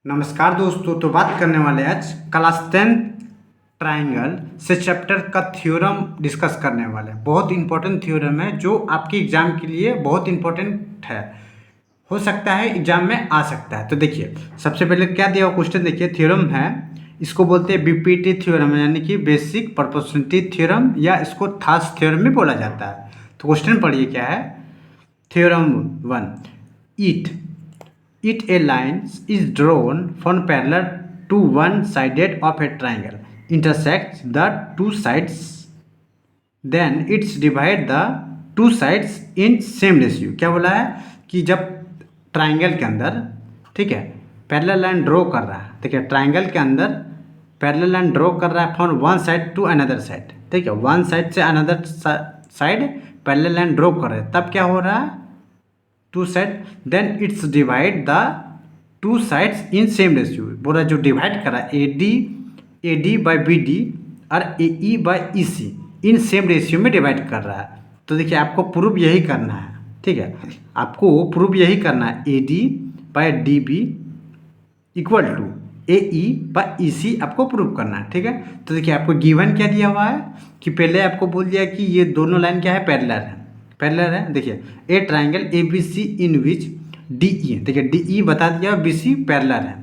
नमस्कार दोस्तों। तो बात करने वाले आज क्लास 10 ट्राइंगल से चैप्टर का थ्योरम डिस्कस करने वाले हैं। बहुत इंपॉर्टेंट थ्योरम है जो आपके एग्जाम के लिए बहुत इंपॉर्टेंट है, हो सकता है एग्जाम में आ सकता है। तो देखिए, सबसे पहले क्या दिया हुआ क्वेश्चन देखिए, थ्योरम है, इसको बोलते हैं बीपीटी थ्योरम, यानी कि बेसिक प्रोपोर्शनलिटी थ्योरम, या इसको थास थ्योरम भी बोला जाता है। तो क्वेश्चन पढ़िए क्या है। Theorem 1, If a line is drawn from parallel to one sided of a triangle intersects the two sides, then it's divide the two sides in same ratio। क्या बोला है कि जब ट्राइंगल के अंदर, ठीक है, पैरेलल लाइन ड्रॉ कर रहा है, ठीक है, ट्राइंगल के अंदर पैरेलल लाइन ड्रॉ कर रहा है from one side to another side, ठीक है, वन साइड से another side parallel line draw कर रहे हैं, तब क्या हो रहा है, two side, then it's divide the two sides in same ratio. बोला जो डिवाइड करा A D by B D और A E by E C in same ratio में डिवाइड कर रहा है। तो देखिए, आपको प्रूफ यही करना है, ठीक है, आपको प्रूफ यही करना है, A D by D B equal to A E by E C आपको प्रूफ करना है, ठीक है। तो देखिए, आपको गिवन क्या दिया हुआ है कि पहले आपको बोल दिया कि ये दोनों लाइन क्या है, पैरेलल है, पैरेलल है। देखिए, A triangle A B C in which D E, देखिए डी ई बता दिया, बी सी पैरेलल है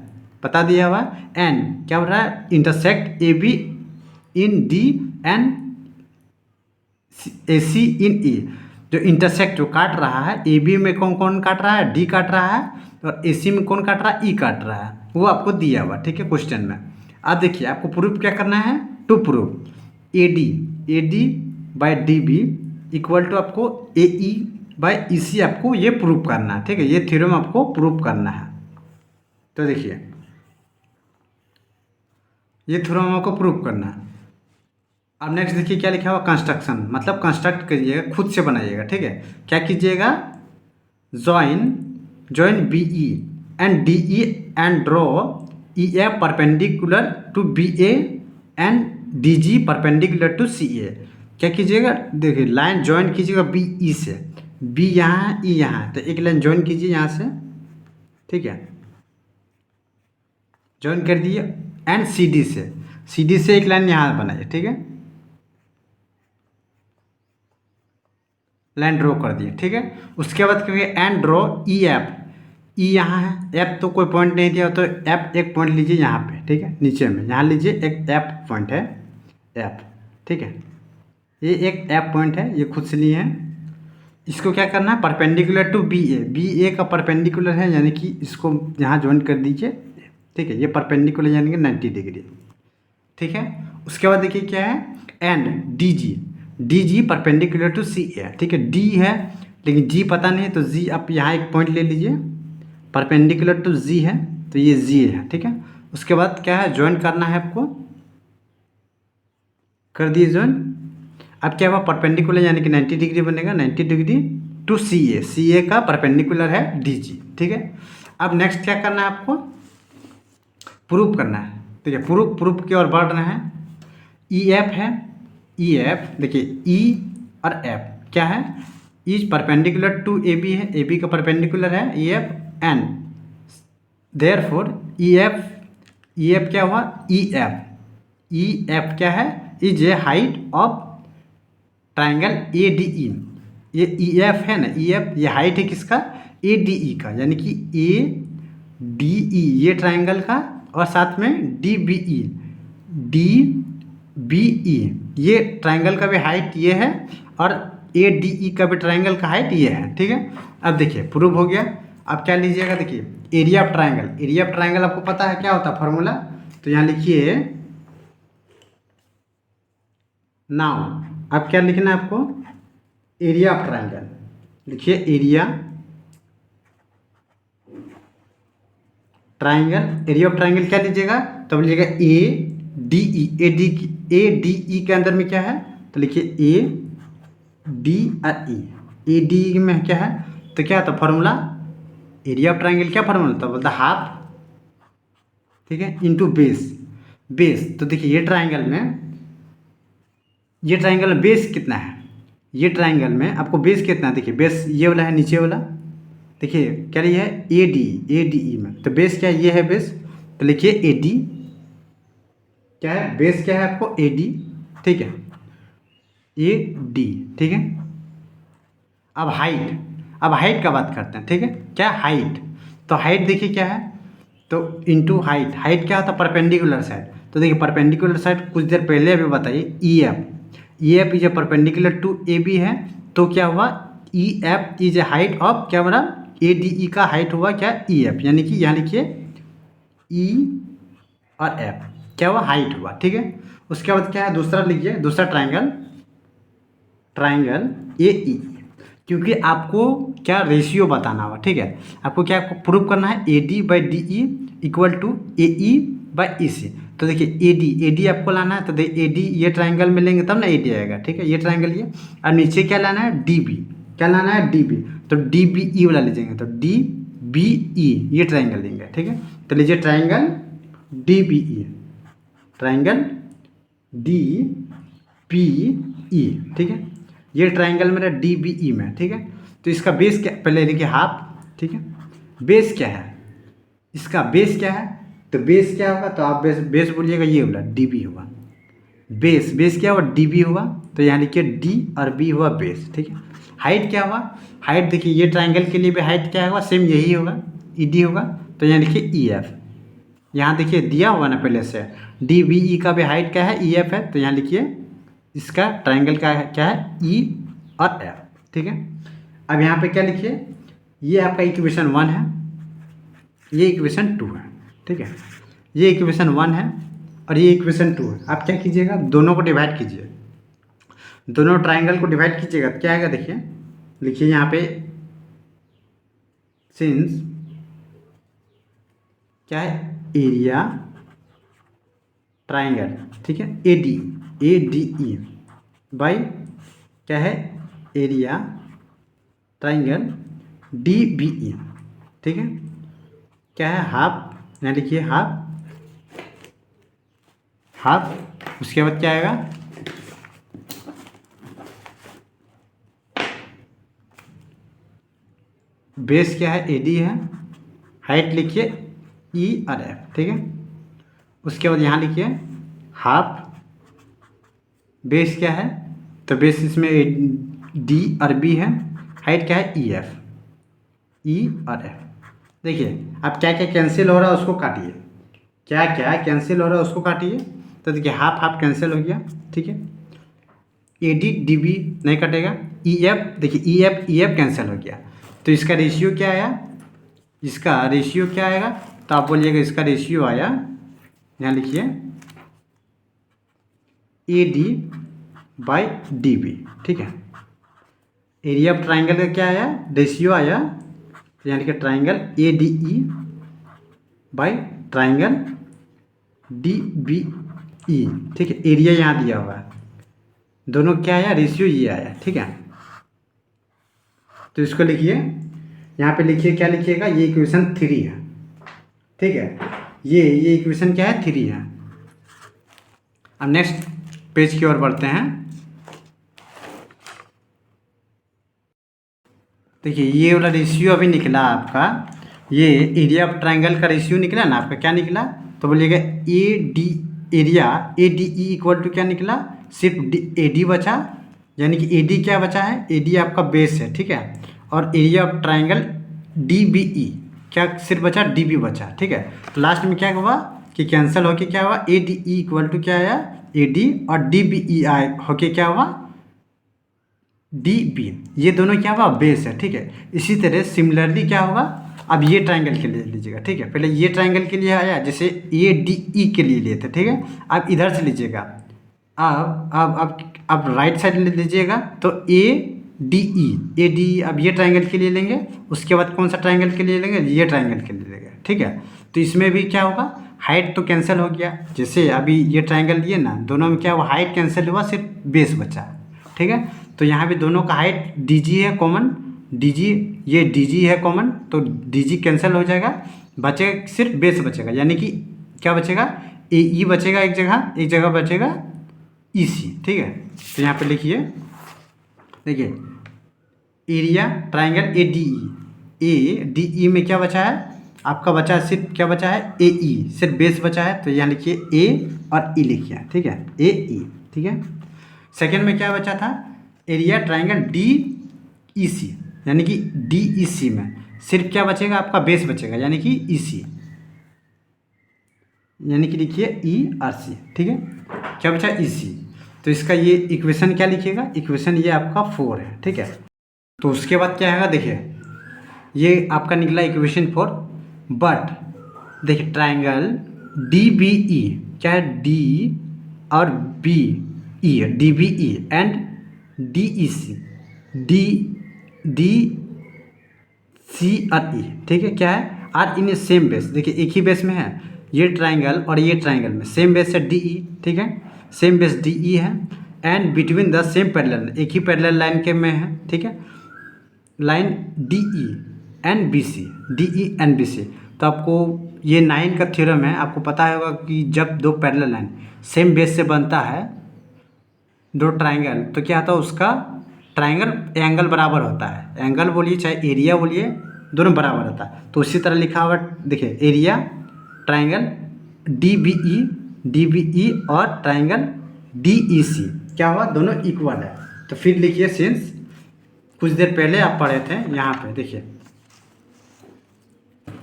बता दिया हुआ, एंड क्या हो रहा है, intersect A B in D and A C in E. जो इंटरसेक्ट जो काट रहा है, ए बी में कौन कौन काट रहा है, डी काट रहा है, और ए सी में कौन काट रहा है, ई काट रहा है, वो आपको दिया हुआ, ठीक है, क्वेश्चन में। अब देखिए, आपको प्रूफ क्या करना है, to proof A D by D B equal to आपको A E by E C, आपको ये प्रूफ करना है, ठीक है, ये थ्योरम आपको प्रूफ करना है। तो देखिए, ये थ्योरम आपको प्रूफ करना है। अब नेक्स्ट देखिए क्या लिखा हुआ, कंस्ट्रक्शन, मतलब कंस्ट्रक्ट करिएगा, खुद से बनाइएगा, ठीक है। क्या कीजिएगा, join B E and D E and draw E A perpendicular to B A and D G perpendicular to C A. क्या कीजिएगा, देखिए लाइन ज्वाइन कीजिएगा बी ई से, बी यहाँ है, ई यहाँ है, तो एक लाइन ज्वाइन कीजिए यहाँ से, ठीक है, ज्वाइन कर दिए, एंड सी डी से एक लाइन यहाँ बनाइए, ठीक है, लाइन ड्रॉ कर दिए, ठीक है। उसके बाद करिए एंड ड्रॉ ई एफ, ई यहाँ है, एफ तो कोई पॉइंट नहीं दिया, तो एफ एक पॉइंट लीजिए यहाँ पे, ठीक है, नीचे में यहाँ लीजिए, एक एफ पॉइंट है, एफ, ठीक है, ये एक एफ पॉइंट है, ये खुद से लिए हैं। इसको क्या करना है, परपेंडिकुलर टू बी ए का परपेंडिकुलर है, यानी कि इसको यहाँ ज्वाइन कर दीजिए, ठीक है, ये परपेंडिकुलर यानी कि 90 डिग्री, ठीक है। उसके बाद देखिए क्या है, and D G perpendicular to C A, ठीक है, डी है लेकिन जी पता नहीं है, तो जी आप यहाँ एक पॉइंट ले लीजिए, परपेंडिकुलर टू जी है, तो ये जी है, ठीक है। उसके बाद क्या है, ज्वाइन करना है आपको, कर दिए ज्वाइन। अब क्या हुआ, परपेंडिकुलर यानी कि 90 डिग्री बनेगा, 90 डिग्री टू सी ए का परपेंडिकुलर है डी जी, ठीक है। अब नेक्स्ट क्या करना है, आपको प्रूफ करना है, ठीक है, प्रूफ की ओर बढ़ रहे हैं। ई एफ है, ई एफ देखिए, ई और एफ क्या है, is perpendicular to A B है, ए बी का परपेंडिकुलर है E F, and therefore E F क्या हुआ, ई एफ क्या है, is a height of triangle A D E. ये ई एफ है ना, ई एफ ये हाइट है किसका, ए डी ई का, यानी कि ए डी ई ये ट्राइंगल का, और साथ में डी बी ई ये ट्राइंगल का भी हाइट ये है, और ए डी ई का भी ट्राइंगल का हाइट ये है, ठीक है। अब देखिए प्रूफ हो गया। अब क्या लीजिएगा, देखिए एरिया ऑफ ट्राइंगल आपको पता है क्या होता है फॉर्मूला, तो यहाँ लिखिए नाउ। अब क्या लिखना है आपको, एरिया ऑफ ट्राइंगल, लिखिए एरिया ऑफ ट्राइंगल क्या लीजिएगा, तब लीजिएगा ए डी ई के अंदर में क्या है, तो लिखिए ए डी और ई, ए डी में क्या है, तो क्या था फॉर्मूला, एरिया ऑफ ट्राइंगल क्या फॉर्मूला था, बोलता हाफ, ठीक है, इंटू बेस। तो देखिए ये ट्राइंगल में बेस कितना है, ये ट्राइंगल में आपको बेस कितना है, देखिए बेस ये वाला है, नीचे वाला, देखिए क्या रही है, ए डी ई में, तो बेस क्या है, ये है बेस, तो लिखिए ए डी, क्या है बेस क्या है आपको ए डी, ठीक है, ए डी, ठीक है। अब हाइट का बात करते हैं, ठीक है, क्या हाइट, तो हाइट देखिए क्या है, तो इनटू हाइट क्या होता है परपेंडिकुलर साइड, तो देखिए परपेंडिकुलर साइड कुछ देर पहले अभी बताइए E F is a perpendicular to A B है, तो क्या हुआ E F is a height of क्या बना ए डी ई का हाइट हुआ क्या ई एफ, यानी कि यहाँ लिखिए ई और एफ क्या हुआ हाइट हुआ, ठीक है। उसके बाद क्या है दूसरा लिखिए, दूसरा ट्राइंगल ए ई, क्योंकि आपको क्या रेशियो बताना होगा, ठीक है, आपको क्या प्रूव करना है A D by D E equal to A E by E C. तो देखिए ए डी आपको लाना है, तो देखिए ए डी ये ट्राइंगल में लेंगे तब ना ए डी आएगा, ठीक है, ये ट्राइंगल ये, और नीचे क्या लाना है डी बी, क्या लाना है डी बी, तो डी बी ई वाला लीजिएगा, तो डी बी ई ये ट्राइंगल लेंगे, ठीक है। तो लीजिए triangle D B E, triangle D P E, ठीक है, ये ट्राइंगल मेरा डी बी ई में, ठीक है। तो इसका बेस क्या, पहले लिखिए हाफ, ठीक है, बेस क्या है, इसका बेस क्या है, तो बेस क्या होगा, तो आप बेस बोलिएगा ये वाला डी बी हुआ, बेस क्या हुआ डी बी हुआ, तो यहाँ लिखिए डी और बी हुआ बेस, ठीक है। हाइट क्या हुआ, हाइट देखिए ये ट्राइंगल के लिए भी हाइट क्या होगा सेम यही होगा ई डी होगा, तो यहाँ लिखिए ई एफ, यहाँ देखिए दिया हुआ ना पहले से डी बी ई का भी हाइट क्या है ई एफ है, तो यहाँ लिखिए इसका ट्राइंगल का क्या है ई और एफ, ठीक है। अब यहाँ पे क्या लिखिए, ये आपका इक्वेशन 1 है, ये इक्वेशन 2 है, ठीक है, ये इक्वेशन 1 है और ये इक्वेशन 2 है। आप क्या कीजिएगा दोनों को डिवाइड कीजिए, दोनों ट्राइंगल को डिवाइड कीजिएगा, क्या आएगा देखिए, लिखिए यहाँ पे सिंस क्या है एरिया ट्राइंगल, ठीक है, ए डी ई बाई क्या है area triangle D B E, ठीक है, क्या है हाफ, यहाँ लिखिए हाफ, उसके बाद क्या आएगा बेस क्या है ए डी है, हाइट लिखिए ई और एफ, ठीक है। उसके बाद यहाँ लिखिए हाफ, बेस क्या है, तो बेस इसमें डी और बी है, हाइट क्या है ई और एफ। देखिए अब क्या क्या कैंसिल हो रहा है उसको काटिए, क्या क्या कैंसिल हो रहा है उसको काटिए, तो देखिए हाफ कैंसिल हो गया, ठीक है, ए डी डी बी नहीं कटेगा, ई एफ देखिए ई एफ कैंसिल हो गया, तो इसका रेशियो क्या आया, इसका रेशियो क्या आएगा, तो आप बोलिएगा इसका रेशियो आया, यहाँ लिखिए A D by D B, ठीक है। एरिया ऑफ ट्राइंगल का क्या आया रेशियो आया, तो यहाँ लिखिए triangle A D E by triangle D B E, ठीक है, एरिया यहाँ दिया हुआ है, दोनों क्या आया रेशियो ये आया, ठीक है। तो इसको लिखिए यहाँ पे लिखिए क्या लिखिएगा, ये इक्वेशन 3 है, ठीक है, ये इक्वेशन क्या है 3 है। अब नेक्स्ट पेज की ओर बढ़ते हैं, देखिए ये वाला रेशियो अभी निकला आपका, ये एरिया ऑफ ट्राइंगल का रेशियो निकला ना आपका, क्या निकला, तो बोलिएगा A D area A D E equal to क्या निकला, सिर्फ ए डी बचा, यानी कि ए डी क्या बचा है, ए डी आपका बेस है, ठीक है, और area of triangle D B E क्या सिर्फ बचा डी बी बचा, ठीक है। तो लास्ट में क्या हुआ कि कैंसिल होके क्या हुआ A D E equal to क्या आया ए डी और डी बी ई आए होके क्या हुआ डी बी, ये दोनों क्या हुआ बेस है, ठीक है। इसी तरह सिमिलरली क्या होगा, अब ये ट्राइंगल के लिए लीजिएगा, ठीक है, पहले ये ट्राइंगल के लिए आया जैसे ए डी ई के लिए लिए थे, ठीक है। अब इधर से लीजिएगा, अब राइट साइड ले लीजिएगा, तो ए डी अब ये ट्राइंगल के लिए लेंगे, उसके बाद कौन सा ट्राइंगल के लिए लेंगे, ये ट्राइंगल के लिए लेंगे, ठीक है। तो इसमें भी क्या होगा हाइट तो कैंसिल हो गया, जैसे अभी ये ट्राइंगल लिए ना, दोनों में क्या हुआ हाइट कैंसिल हुआ, सिर्फ बेस बचा, ठीक है। तो यहाँ भी दोनों का हाइट डी जी है कॉमन, ये डी जी है कॉमन, तो डी जी कैंसिल हो जाएगा, बचेगा सिर्फ बेस बचेगा, यानी कि क्या बचेगा ए ई बचेगा एक जगह बचेगा ई सी, ठीक है। तो यहाँ पे लिखिए, देखिए एरिया ट्राइंगल ए डी ई में क्या बचा है आपका बचा है सिर्फ क्या बचा है ए ई, सिर्फ बेस बचा है, तो यहाँ लिखिए ए और ई लिखिए, ठीक है, ए ई, ठीक है। सेकेंड में क्या बचा था, एरिया ट्राइंगल डी ई सी, यानी कि डी ई सी में सिर्फ क्या बचेगा आपका बेस बचेगा, यानी कि ई सी, यानी कि लिखिए ई आर सी, ठीक है। क्या बचा ई सी, तो इसका ये इक्वेशन क्या लिखिएगा, इक्वेशन ये आपका 4 है, ठीक है। तो उसके बाद क्या है, देखिए ये आपका निकला इक्वेशन 4, बट देखिए ट्राइंगल डी बी ई, क्या है डी और बी ई है, D B E and D E C, D D C और ई, ठीक है, क्या है are in a same base, देखिए एक ही बेस में है ये ट्राइंगल और ये ट्राइंगल में सेम बेस है डी ई, ठीक है, सेम बेस डी ई है, and between the same parallel, एक ही पैरेलल लाइन के में है, ठीक है, line D E and B C, D E and B C. तो आपको ये 9 का थ्योरम है, आपको पता होगा कि जब दो पैरेलल लाइन सेम बेस से बनता है दो ट्राइंगल, तो क्या होता है उसका ट्राइंगल एंगल बराबर होता है, एंगल बोलिए चाहे एरिया बोलिए, दोनों बराबर होता है। तो उसी तरह लिखा हुआ देखिए area triangle D B E और ट्राइंगल डी ई सी क्या हुआ, दोनों इक्वल है। तो फिर लिखिए सिंस, कुछ देर पहले आप पढ़े थे यहाँ पे, देखिए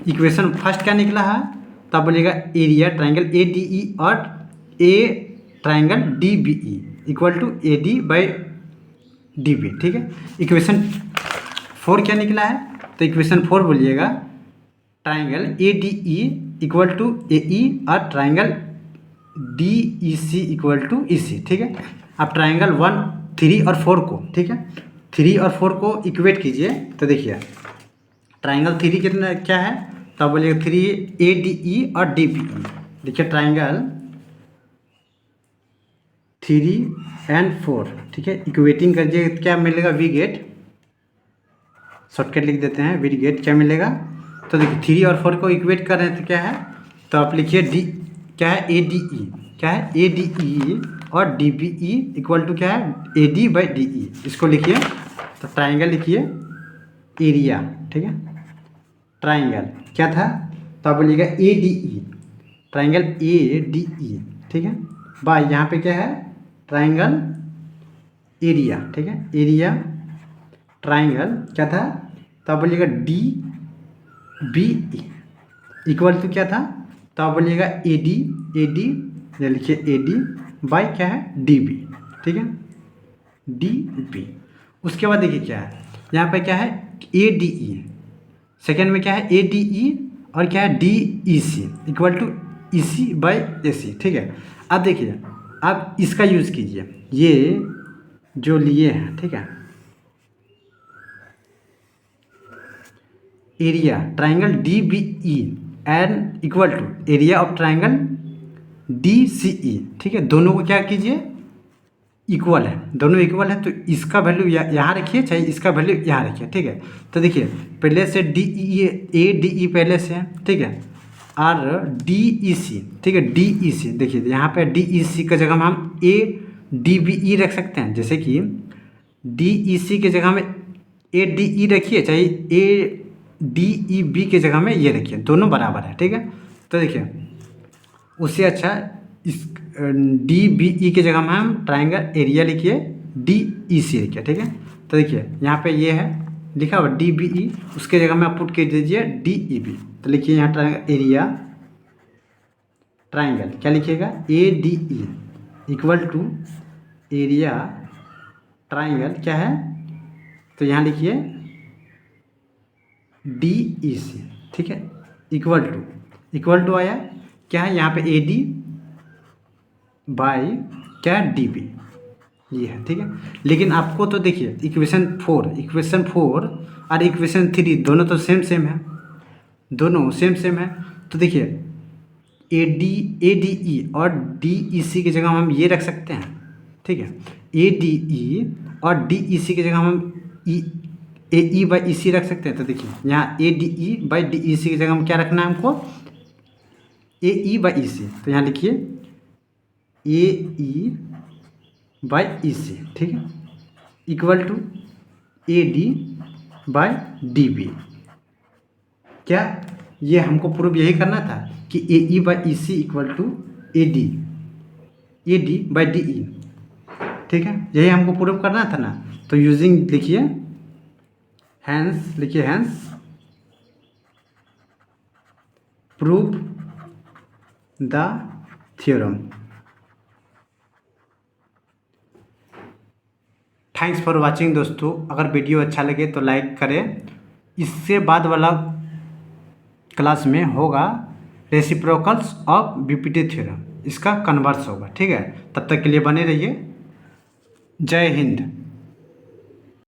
इक्वेशन फर्स्ट क्या निकला है, तब बोलिएगा area triangle A D E और a triangle D B E equal to A D by D B, ठीक है। इक्वेशन 4 क्या निकला है, तो इक्वेशन 4 बोलिएगा triangle A D E equal to A E और triangle D E C equal to E C, ठीक है। अब ट्राइंगल 1, 3 और 4 को, ठीक है, 3 और 4 को इक्वेट कीजिए, तो देखिए ट्राइंगल 3 कितना क्या है, तो आप बोलिएगा 3 ए डी ई और डी बी ई, देखिए ट्राइंगल 3 एंड 4, ठीक है, इक्वेटिंग करिए क्या मिलेगा, वी गेट, शॉर्टकट लिख देते हैं, वी गेट क्या मिलेगा, तो देखिए 3 और 4 को इक्वेट कर रहे हैं तो क्या है, तो आप लिखिए डी क्या है ए डी ई, क्या है ए डी ई और D B E equal to क्या है A D by D E, इसको लिखिए। तो ट्राइंगल लिखिए एरिया, ठीक है, ट्राइंगल क्या था, तो आप बोलिएगा A D E, triangle A D E, ठीक है, बाय यहाँ पे क्या है ट्राइंगल एरिया, ठीक है, एरिया ट्राइंगल क्या था, तो आप बोलिएगा D B E equal to क्या था, तो आप बोलिएगा ए डी या लिखिए ए डी बाई क्या है डी बी, ठीक है, डी बी। उसके बाद देखिए क्या है यहाँ पे क्या है ए डी ई, सेकेंड में क्या है ए डी ई और क्या है D E C equal to E C by A C, ठीक है। अब देखिए अब इसका यूज़ कीजिए, ये जो लिए हैं, ठीक है, area triangle D B E and equal to area of triangle D C E, ठीक है, दोनों को क्या कीजिए इक्वल है, दोनों इक्वल है, तो इसका वैल्यू यहाँ रखिए चाहे इसका वैल्यू यहाँ रखिए, ठीक है। तो देखिए पहले से डी ई ए डी ई पहले से है, ठीक है, और डी ई सी, ठीक है, डी ई सी देखिए यहाँ पे डी ई सी की जगह में हम ए डी बी ई रख सकते हैं, जैसे कि डी ई सी की जगह में ए डी ई रखिए चाहे ए डी ई बी की जगह में ये रखिए, दोनों बराबर है, ठीक है। तो देखिए उससे अच्छा इस डी बी ई की जगह में हम ट्राइंगल एरिया लिखिए डी ई सी लिखिए, ठीक है। तो देखिए यहाँ पे ये है लिखा हुआ डी बी ई, उसके जगह में आप पुट कर दीजिए डी ई बी, तो लिखिए यहाँ ट्राइंगल एरिया ट्राइंगल क्या लिखिएगा A D E equal to area triangle क्या है, तो यहाँ लिखिए डी ई सी, ठीक है, इक्वल टू आया क्या है यहाँ पे ए डी बाई क्या है डी बी, ये है, ठीक है। लेकिन आपको तो देखिए इक्वेशन 4 और इक्वेशन 3 दोनों तो सेम है, दोनों सेम है। तो देखिए ए डी ई और डी ई सी की जगह हम ये रख सकते हैं, ठीक है, ए डी ई और डी ई सी की जगह हम ए ई बाई ई सी रख सकते हैं। तो देखिए यहाँ A D E by D E C की जगह हम क्या रखना है हमको ए ई बाई ई सी, तो यहाँ लिखिए ए ई बाई ई सी, ठीक है, equal to A D by D B, क्या ये हमको प्रूव यही करना था कि A E by E C equal to A D by D E, ठीक है, यही हमको प्रूव करना था ना। तो यूजिंग लिखिए hence prove the theorem. Thanks for watching दोस्तों। अगर वीडियो अच्छा लगे तो लाइक करें। इससे बाद वाला क्लास में होगा रेसिप्रोकल्स ऑफ बीपीटी थ्योरम, इसका कन्वर्स होगा, ठीक है। तब तक के लिए बने रहिए। जय हिंद।